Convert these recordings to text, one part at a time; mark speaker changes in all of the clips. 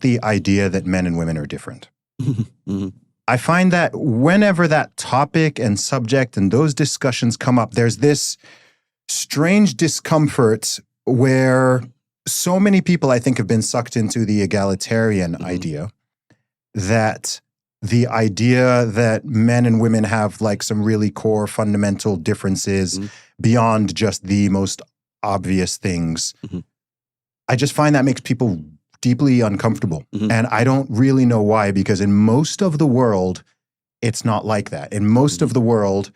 Speaker 1: the idea that men and women are different.
Speaker 2: Mm-hmm.
Speaker 1: I find that whenever that topic and subject and those discussions come up, there's this strange discomfort where so many people, I think, have been sucked into the egalitarian idea, that the idea that men and women have like some really core fundamental differences beyond just the most obvious things. I just find that makes people deeply uncomfortable. And I don't really know why, because in most of the world, it's not like that. In most of the world,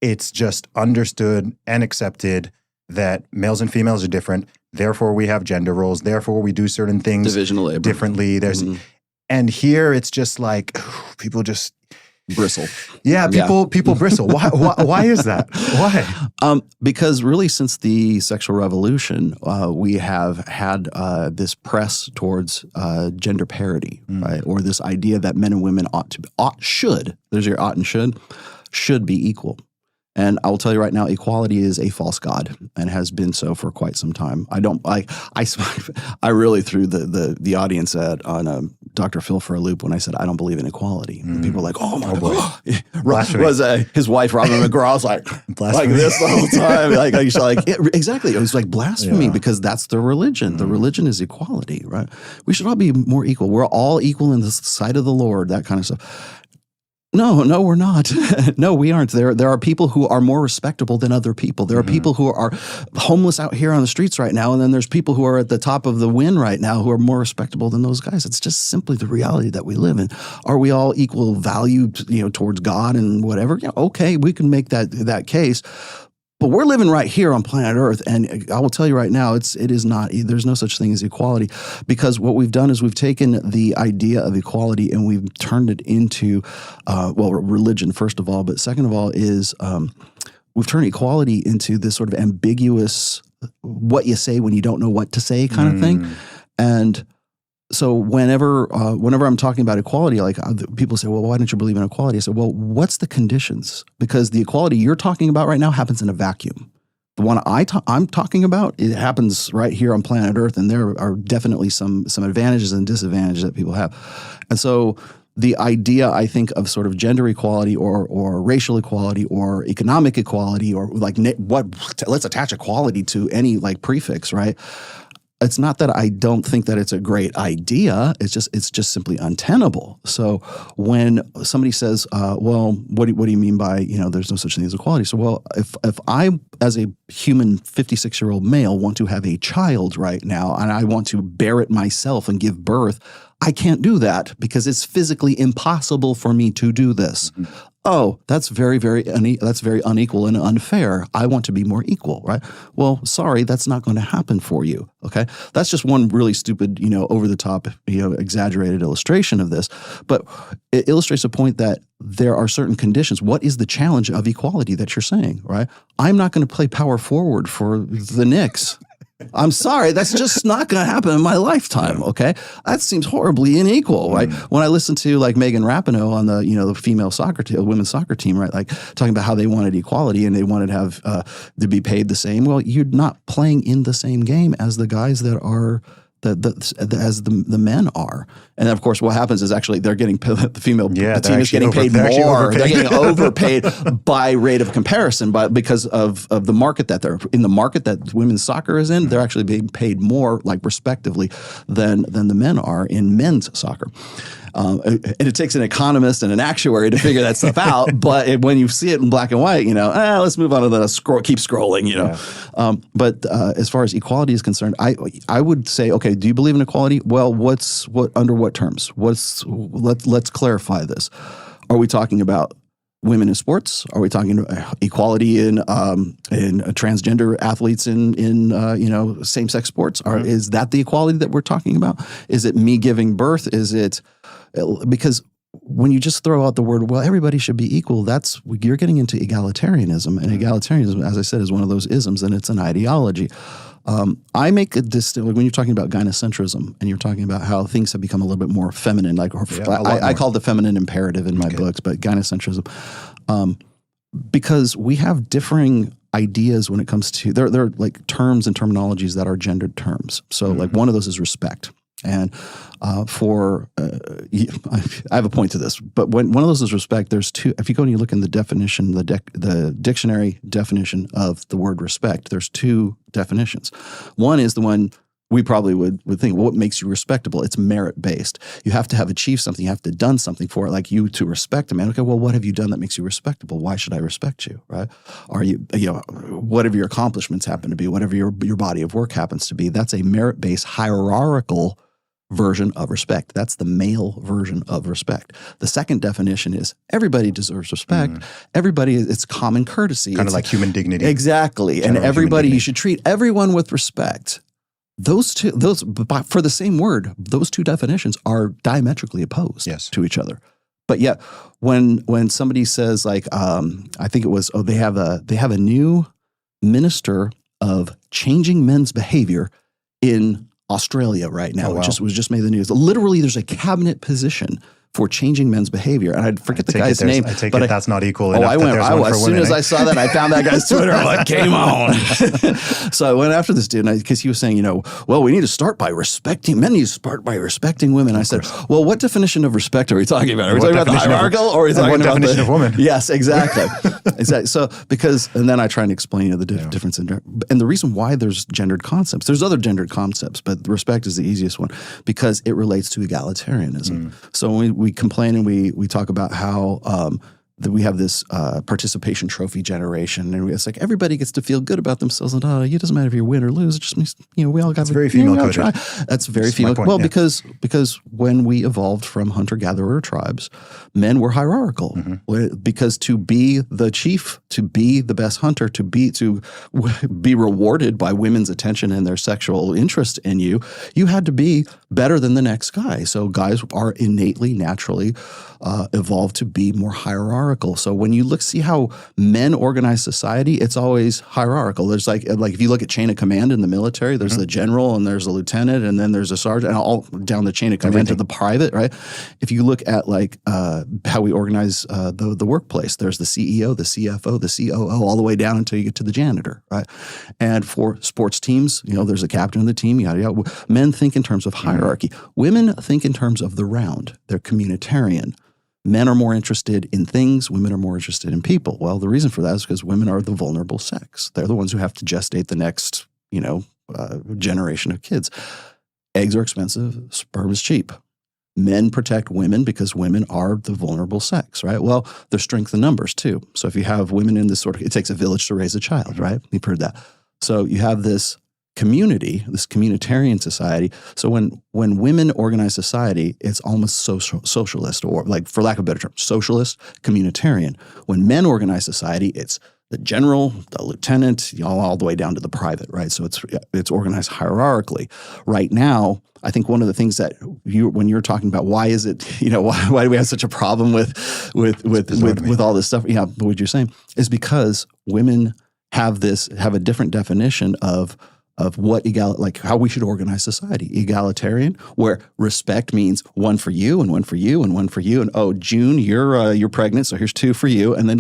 Speaker 1: it's just understood and accepted that males and females are different. Therefore, we have gender roles. Therefore, we do certain things
Speaker 2: Division of labor.
Speaker 1: Differently. And here it's just like people just
Speaker 2: bristle.
Speaker 1: Yeah, people bristle. Why is that? Why?
Speaker 2: Because really, since the sexual revolution, we have had this press towards gender parity, right? Or this idea that men and women should. There's your ought and should be equal. And I will tell you right now, equality is a false god and has been so for quite some time. I really threw the audience on Dr. Phil for a loop when I said I don't believe in equality. And people were like, "Oh my God!" Was his wife Robin McGraw was like this the whole time? Exactly. It was like blasphemy because that's the religion. The religion is equality, right? We should all be more equal. We're all equal in the sight of the Lord. That kind of stuff. No, we're not. No, we aren't. There are people who are more respectable than other people. There are people who are homeless out here on the streets right now, and then there's people who are at the top of the win right now who are more respectable than those guys. It's just simply the reality that we live in. Are we all equal value, towards God and whatever? Yeah, okay, we can make that case. But we're living right here on planet Earth, and I will tell you right now, it is not. There's no such thing as equality, because what we've done is we've taken the idea of equality and we've turned it into, religion first of all, but second of all is we've turned equality into this sort of ambiguous, what you say when you don't know what to say kind of thing, and. So whenever I'm talking about equality, like people say, well, why don't you believe in equality? I said, well, what's the conditions? Because the equality you're talking about right now happens in a vacuum. The one I'm talking about, it happens right here on planet Earth, and there are definitely some advantages and disadvantages that people have. And so the idea, I think, of sort of gender equality or racial equality or economic equality or let's attach equality to any like prefix, right? It's not that I don't think that it's a great idea. It's just simply untenable. So when somebody says, "Well, what do you mean by there's no such thing as equality?" So, well, if I, as a human 56-year-old male, want to have a child right now and I want to bear it myself and give birth, I can't do that because it's physically impossible for me to do this. Oh, that's very, very unequal and unfair. I want to be more equal, right? Well, sorry, that's not going to happen for you. Okay, that's just one really stupid, over the top, exaggerated illustration of this, but it illustrates a point that there are certain conditions. What is the challenge of equality that you're saying, right? I'm not going to play power forward for the Knicks. I'm sorry, that's just not going to happen in my lifetime, okay? That seems horribly unequal, right? When I listen to like Megan Rapinoe on the, the female soccer team, women's soccer team, right? Like talking about how they wanted equality and they wanted to have to be paid the same. Well, you're not playing in the same game as the guys that are as the men are. And of course, what happens is actually they're getting the team is getting paid more. They're getting overpaid by rate of comparison, but because of the market that they're in, the market that women's soccer is in, they're actually being paid more, like respectively, than the men are in men's soccer. And it takes an economist and an actuary to figure that stuff out. But when you see it in black and white, let's move on to the keep scrolling, But as far as equality is concerned, I would say, okay, do you believe in equality? Well, under what terms? Let's clarify this. Are we talking about women in sports? Are we talking equality in transgender athletes in same-sex sports? Is that the equality that we're talking about? Is it me giving birth? Is it because when you just throw out the word, well, everybody should be equal, you're getting into egalitarianism, and egalitarianism, as I said, is one of those isms, and it's an ideology. I make a distinction when you're talking about gynocentrism and you're talking about how things have become a little bit more feminine. I call it the feminine imperative in my books, but gynocentrism, because we have differing ideas when it comes to there are like terms and terminologies that are gendered terms. So like one of those is respect. And I have a point to this, but when one of those is respect, there's two. If you go and you look in the definition, the dictionary definition of the word respect, there's two definitions. One is the one we probably would think, well, what makes you respectable? It's merit-based. You have to have achieved something. You have to have done something for it, like you to respect a man. Okay, well, what have you done that makes you respectable? Why should I respect you, right? Are you whatever your accomplishments happen to be, whatever your body of work happens to be, that's a merit-based hierarchical version of respect. That's the male version of respect. The second definition is everybody deserves respect. Everybody, it's common courtesy.
Speaker 1: Kind of like human dignity.
Speaker 2: Exactly. And everybody, you should treat everyone with respect. Those for the same word, those two definitions are diametrically opposed to each other. But yet, when somebody says like, I think it was, they have a new minister of changing men's behavior in Australia right now. It was just made the news. Literally, there's a cabinet position for changing men's behavior. And I forget the guy's name.
Speaker 1: I take it that's not equal enough.
Speaker 2: As soon as I saw that, I found that guy's Twitter. I'm like, game on. So I went after this dude because he was saying, well, we need to start by respecting men. Need to start by respecting women. I said, well, what definition of respect are we talking about? Are we talking about the hierarchical or are we talking about
Speaker 1: definition of woman?
Speaker 2: Yes, exactly. Exactly. So and then I try and explain the difference and the reason why there's gendered concepts. There's other gendered concepts, but respect is the easiest one because it relates to egalitarianism. So when we complain and we talk about how that we have this participation trophy generation, and it's like everybody gets to feel good about themselves, and it doesn't matter if you win or lose. It just means we all got.
Speaker 1: It's very female coded.
Speaker 2: That's very female. Well, because when we evolved from hunter-gatherer tribes, men were hierarchical. Because to be the chief, to be the best hunter, to be rewarded by women's attention and their sexual interest in you, you had to be better than the next guy. So guys are innately, naturally evolved to be more hierarchical. So when you see how men organize society, it's always hierarchical. There's like if you look at chain of command in the military, there's the general and there's a lieutenant and then there's a sergeant and all down the chain of command to the private, right? If you look at how we organize the workplace, there's the CEO, the CFO, the COO, all the way down until you get to the janitor, right? And for sports teams, there's a captain of the team, yada, yada. Men think in terms of hierarchy. Women think in terms of the round. They're communitarian. Men are more interested in things. Women are more interested in people. Well, the reason for that is because women are the vulnerable sex. They're the ones who have to gestate the next, generation of kids. Eggs are expensive. Sperm is cheap. Men protect women because women are the vulnerable sex, right? Well, there's strength in numbers too. So if you have women in this it takes a village to raise a child, right? You've heard that. So you have this community, this communitarian society. So when women organize society, it's almost socialist, or for lack of a better term, socialist, communitarian. When men organize society, it's the general, the lieutenant, all the way down to the private, right? So it's organized hierarchically. Right now, I think one of the things that when you're talking about why is it, why do we have such a problem with all this stuff? Yeah, what you're saying is because women have a different definition of what how we should organize society. Egalitarian, where respect means one for you and one for you and one for you, and June, you're pregnant, so here's two for you, and then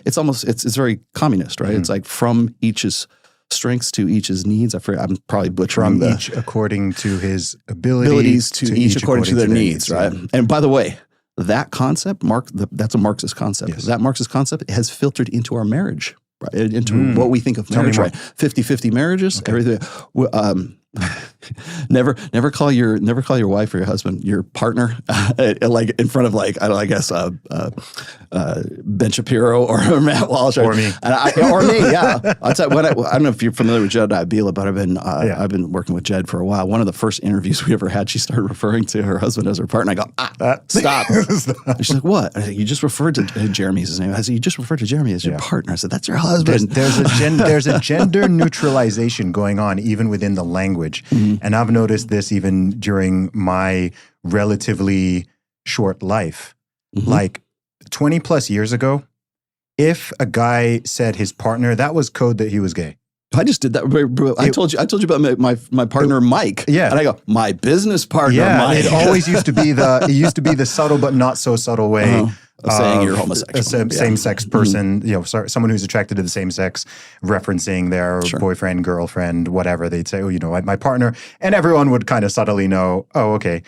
Speaker 2: it's very communist, right? It's like from each's strengths to each's needs. I'm probably butchering
Speaker 1: from each according to his abilities
Speaker 2: to each according to their needs, right? And by the way, that concept, that's a Marxist concept. Yes. That Marxist concept has filtered into our marriage. Right, into what we think of marriage, right? 50-50 marriages, everything. Never call your wife or your husband your partner, in front of Ben Shapiro or Matt Walsh
Speaker 1: or me,
Speaker 2: or me. Yeah, I'll tell you, I don't know if you're familiar with Jed Abila, but I've been working with Jed for a while. One of the first interviews we ever had, she started referring to her husband as her partner. I go, stop. She's like, what? I said, you just referred to Jeremy's his name. I said, you just referred to Jeremy as your partner. I said, that's your husband.
Speaker 1: There's a gender neutralization going on even within the language. And I've noticed this even during my relatively short life. Like 20 plus years ago, if a guy said his partner, that was code that he was gay.
Speaker 2: I just did that. I told you about my partner Mike.
Speaker 1: Yeah,
Speaker 2: and I go, my business partner Mike.
Speaker 1: It always used to be the subtle but not so subtle way
Speaker 2: of saying you're homosexual.
Speaker 1: A same-sex person, someone who's attracted to the same sex, referencing their boyfriend, girlfriend, whatever. They'd say, oh, my partner, and everyone would kind of subtly know, oh, okay.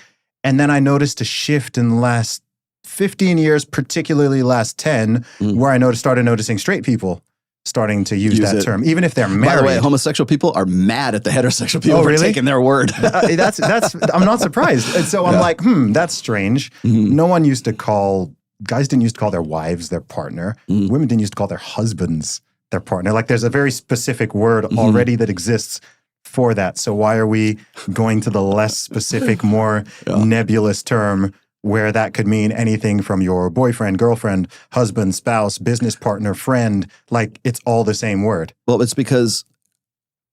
Speaker 1: And then I noticed a shift in the last 15 years, particularly last 10, where I started noticing straight people starting to use that term, even if they're married. By the way,
Speaker 2: homosexual people are mad at the heterosexual people for taking their word.
Speaker 1: That's. I'm not surprised. And so I'm like, that's strange. No one used to call, guys didn't used to call their wives their partner. Women didn't used to call their husbands their partner. Like there's a very specific word already that exists for that. So why are we going to the less specific, more nebulous term where that could mean anything from your boyfriend, girlfriend, husband, spouse, business partner, friend? Like it's all the same word.
Speaker 2: Well, it's because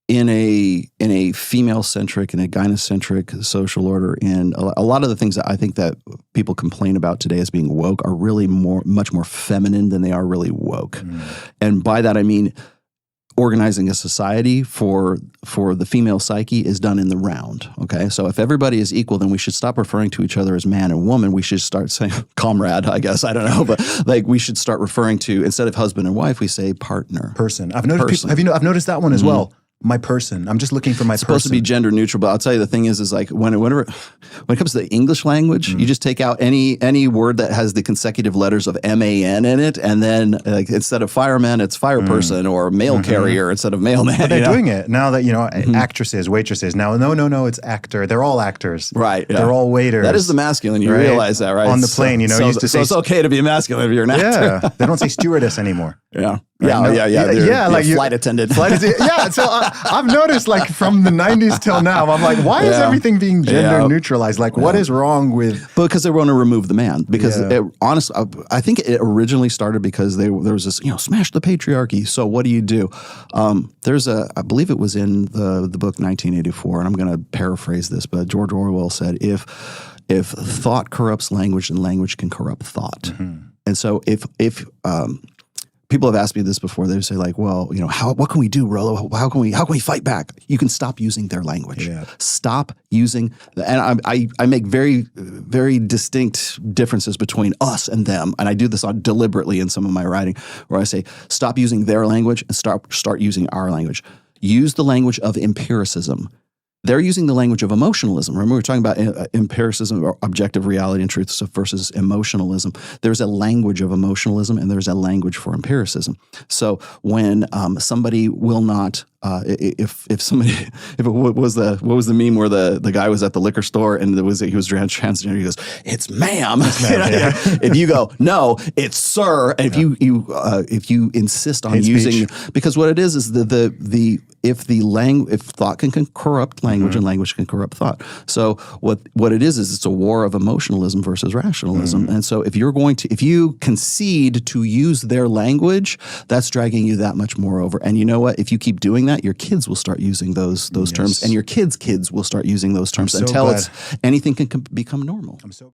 Speaker 2: in a female-centric and a gynocentric social order, in a lot of the things that I think that people complain about today as being woke are really much more feminine than they are really woke. And by that I mean organizing a society for the female psyche is done in the round, okay? So if everybody is equal, then we should stop referring to each other as man and woman. We should start saying comrade, I guess. I don't know. But like we should start referring to, instead of husband and wife, we say partner.
Speaker 1: Person. I've noticed people, I've noticed that one as well. My person. I'm just looking for my person.
Speaker 2: It's supposed to be gender neutral, but I'll tell you the thing is like when it comes to the English language, you just take out any word that has the consecutive letters of MAN in it, and then like instead of fireman, it's fire person, or mail carrier instead of mailman.
Speaker 1: But they're doing it now that actresses, waitresses. Now, no, it's actor. They're all actors,
Speaker 2: right? Yeah.
Speaker 1: They're all waiters.
Speaker 2: That is the masculine. You realize that, right?
Speaker 1: On the plane, you used to say
Speaker 2: it's okay to be masculine if you're an actor.
Speaker 1: Yeah, they don't say stewardess anymore.
Speaker 2: Yeah.
Speaker 1: Right?
Speaker 2: Yeah, like flight attendant.
Speaker 1: Yeah, so I've noticed like from the 90s till now, I'm like, why is everything being gender neutralized? Like what is wrong with...
Speaker 2: Because they want to remove the man. Because honestly, I think it originally started because there was this, smash the patriarchy. So what do you do? I believe it was in the book 1984, and I'm going to paraphrase this, but George Orwell said, if thought corrupts language, then language can corrupt thought. And so if people have asked me this before. They say like, well, what can we do, Rollo? How can we fight back? You can stop using their language. Yeah. Stop using, and I make very, very distinct differences between us and them. And I do this deliberately in some of my writing where I say, stop using their language and start using our language. Use the language of empiricism. They're using the language of emotionalism. Remember, we were talking about empiricism, or objective reality and truth versus emotionalism. There's a language of emotionalism and there's a language for empiricism. So when somebody will not, what was the meme where the guy was at the liquor store and he was transgender? He goes, "It's ma'am." If you go, "No, it's sir," and if you insist on
Speaker 1: hate
Speaker 2: using,
Speaker 1: speech.
Speaker 2: because what it is if thought can corrupt language and language can corrupt thought. So what it is it's a war of emotionalism versus rationalism. And so if you concede to use their language, that's dragging you that much more over. And you know what? If you keep doing that, your kids will start using those terms, and your kids' kids will start using those terms until anything can become normal.